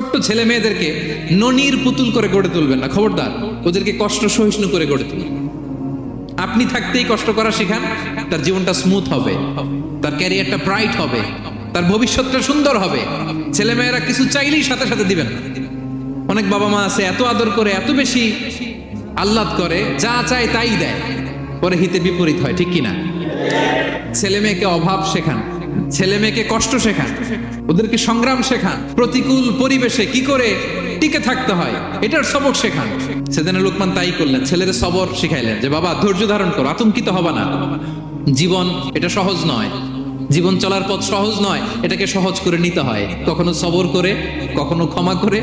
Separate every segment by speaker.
Speaker 1: ছোট্ট ছেলে মেয়েদেরকে ননির পুতুল করে গড়ে তুলবেন না, খবরদার। ওদেরকে কষ্ট সহিষ্ণু করে গড়ে তুলবেন। আপনি থাকতেই কষ্ট করা শিখান, তার জীবনটা স্মুথ হবে, তার ক্যারিয়ারটা ব্রাইট হবে, তার ভবিষ্যৎটা সুন্দর হবে। ছেলে মেয়েরা কিছু চাইলেই সাথে সাথে দিবেন। অনেক বাবা মা আছে এত আদর করে, এত বেশি আহ্লাদ করে, যা চায় তাই দেয়, পরে হিতে বিপরীত হয়, ঠিক কিনা? ছেলে মেয়েকে অভাব শেখান, ছেলে মেয়েকে কষ্ট শেখান, ওদেরকে সংগ্রাম শেখান, প্রতিকূল পরিবেশে কি করে টিকে থাকতে হয় এটার সবক শেখান। সেদিন লোকমান তাই করলেন, ছেলেদের সবর শিখাইলেন যে বাবা ধৈর্য ধারণ করো, আতঙ্কিত হবা না। জীবন এটা সহজ নয়, জীবন চলার পথ সহজ নয়, এটাকে সহজ করে নিতে হয়। কখনো সবর করে, কখনো ক্ষমা করে,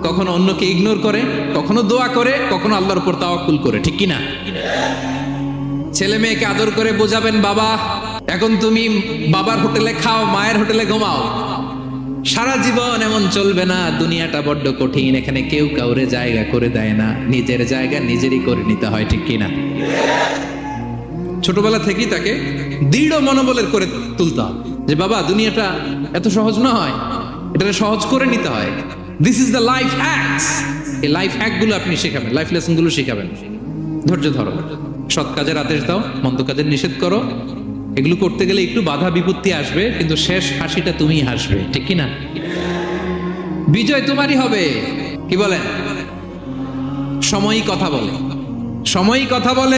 Speaker 1: কখনো অন্যকে ইগনোর করে, কখনো দোয়া করে, কখনো আল্লাহর উপর তাওয়াক্কুল করে, ঠিক কিনা? ছেলে মেয়েকে আদর করে বোঝাবেন, বাবা এখন তুমি বাবার হোটেলে খাও, মায়ের হোটেলে ঘুমাও। সারা জীবন এমন চলবে না, দুনিয়াটা বড্ড কঠিন, এখানে কেউ কাউরে জায়গা করে দেয় না, নিজের জায়গা নিজেরই করে নিতে হয়, ঠিক কিনা? ছোটবেলা থেকেই তাকে দৃঢ় মনোবলের করে তুলতে হবে যে বাবা দুনিয়াটা এত সহজ নয়, এটা সহজ করে নিতে হয়। This is the life hacks. এই লাইফ হ্যাক গুলো আপনি শেখাবেন, লাইফ লেসন গুলো শেখাবেন। ধৈর্য ধরো, সৎ কাজের আদেশ দাও, মন্দ কাজের নিষেধ করো। এগুলো করতে গেলে একটু বাধা বিপত্তি আসবে, কিন্তু শেষ হাসিটা তুমিই হাসবে, ঠিক কিনা? বিজয় তোমারই হবে। কি বলেন? সময়ই কথা বলে, সময়ই কথা বলে।